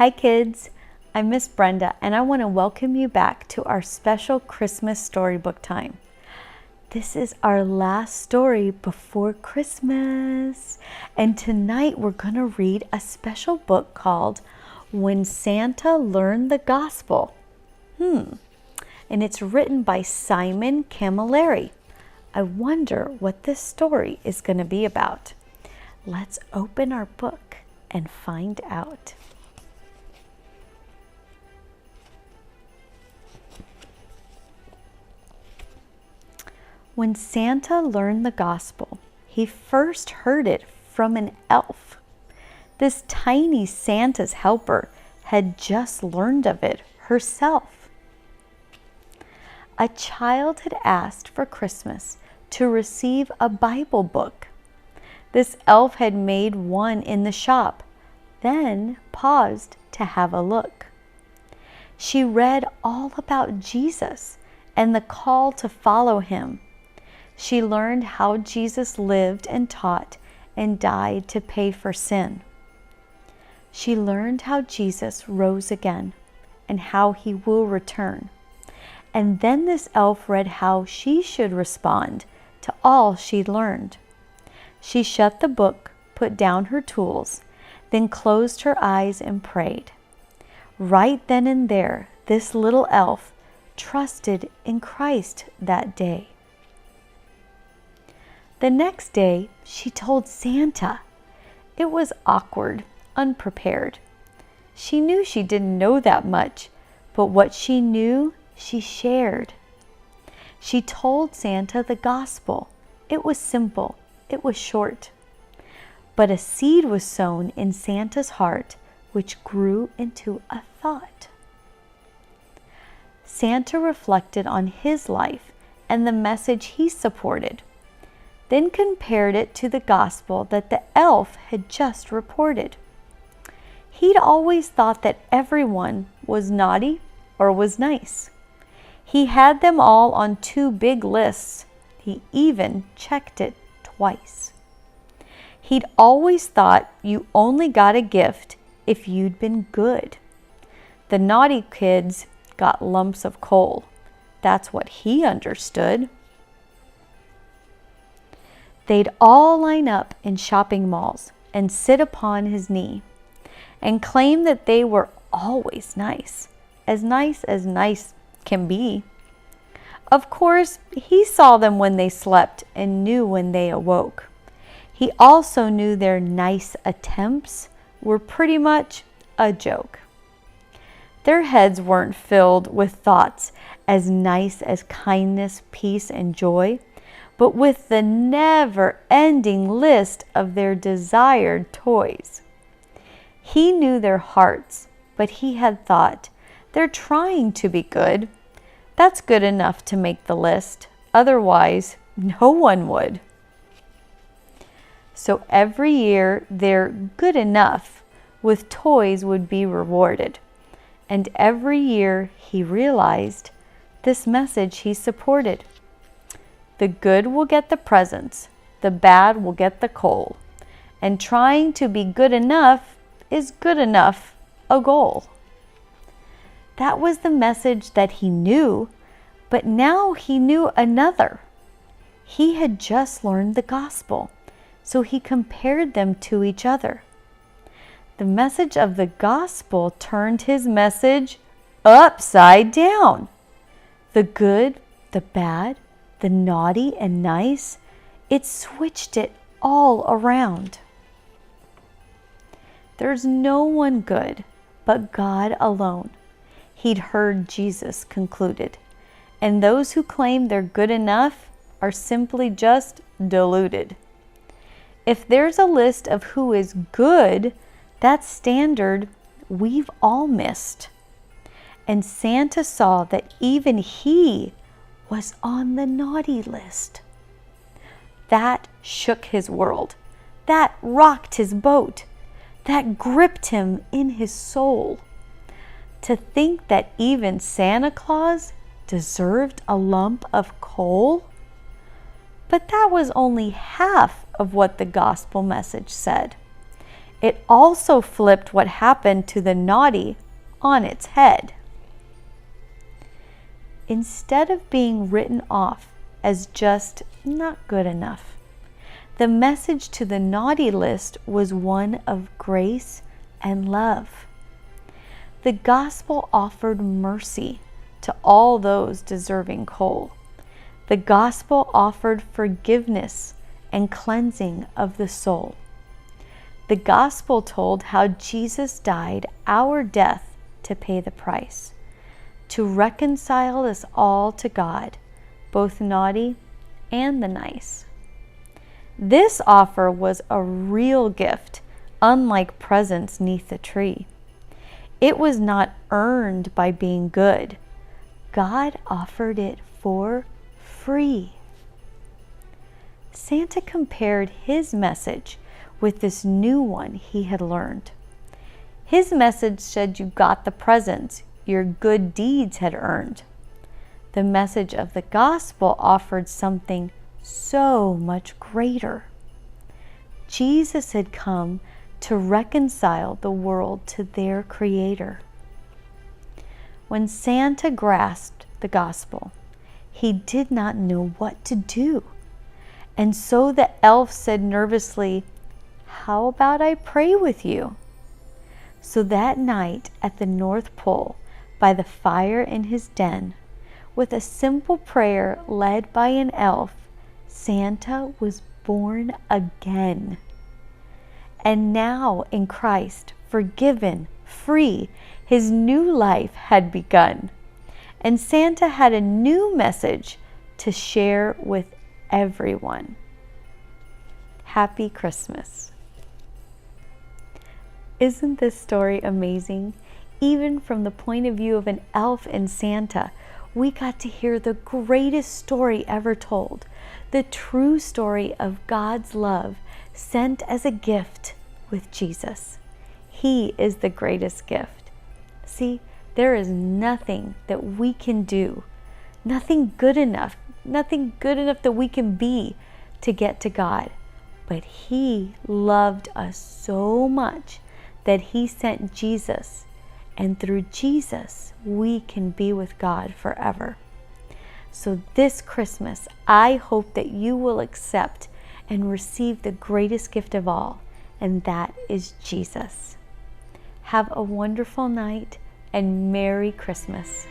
Hi kids, I'm Miss Brenda and I want to welcome you back to our special Christmas storybook time. This is our last story before Christmas, and tonight we're going to read a special book called When Santa Learned the Gospel. And it's written by Simon Camilleri. I wonder what this story is going to be about. Let's open our book and find out. When Santa learned the gospel, he first heard it from an elf. This tiny Santa's helper had just learned of it herself. A child had asked for Christmas to receive a Bible book. This elf had made one in the shop, then paused to have a look. She read all about Jesus and the call to follow him. She learned how Jesus lived and taught and died to pay for sin. She learned how Jesus rose again and how he will return. And then this elf read how she should respond to all she'd learned. She shut the book, put down her tools, then closed her eyes and prayed. Right then and there, this little elf trusted in Christ that day. The next day, she told Santa. It was awkward, unprepared. She knew she didn't know that much, but what she knew, she shared. She told Santa the gospel. It was simple, it was short. But a seed was sown in Santa's heart, which grew into a thought. Santa reflected on his life and the message he supported, then compared it to the gospel that the elf had just reported. He'd always thought that everyone was naughty or was nice. He had them all on two big lists. He even checked it twice. He'd always thought you only got a gift if you'd been good. The naughty kids got lumps of coal. That's what he understood. They'd all line up in shopping malls and sit upon his knee and claim that they were always nice as nice can be. Of course, he saw them when they slept and knew when they awoke. He also knew their nice attempts were pretty much a joke. Their heads weren't filled with thoughts as nice as kindness, peace, and joy, but with the never-ending list of their desired toys. He knew their hearts, but he had thought, they're trying to be good. That's good enough to make the list. Otherwise, no one would. So every year, their good enough with toys would be rewarded. And every year, he realized this message he supported. The good will get the presents, the bad will get the coal, and trying to be good enough is good enough a goal. That was the message that he knew, but now he knew another. He had just learned the gospel, so he compared them to each other. The message of the gospel turned his message upside down. The good, the bad, the naughty and nice, it switched it all around. There's no one good but God alone, he'd heard Jesus concluded. And those who claim they're good enough are simply just deluded. If there's a list of who is good, that standard we've all missed. And Santa saw that even he was on the naughty list. That shook his world. That rocked his boat. That gripped him in his soul. To think that even Santa Claus deserved a lump of coal? But that was only half of what the gospel message said. it also flipped what happened to the naughty on its head. Instead of being written off as just not good enough, the message to the naughty list was one of grace and love. The gospel offered mercy to all those deserving coal. The gospel offered forgiveness and cleansing of the soul. The gospel told how Jesus died our death to pay the price, to reconcile us all to God, both naughty and the nice. This offer was a real gift, unlike presents 'neath the tree. It was not earned by being good. God offered it for free. Santa compared his message with this new one he had learned. His message said you got the presents your good deeds had earned. The message of the gospel offered something so much greater. Jesus had come to reconcile the world to their Creator. When Santa grasped the gospel, he did not know what to do. And so the elf said nervously, "How about I pray with you?" So that night at the North Pole, by the fire in his den, with a simple prayer led by an elf, Santa was born again. And now in Christ, forgiven, free, his new life had begun. And Santa had a new message to share with everyone. Happy Christmas. Isn't this story amazing? Even from the point of view of an elf and Santa, we got to hear the greatest story ever told, the true story of God's love sent as a gift with Jesus. He is the greatest gift. See, there is nothing that we can do, nothing good enough that we can be to get to God. But He loved us so much that He sent Jesus, and through Jesus, we can be with God forever. So this Christmas, I hope that you will accept and receive the greatest gift of all, and that is Jesus. Have a wonderful night and Merry Christmas.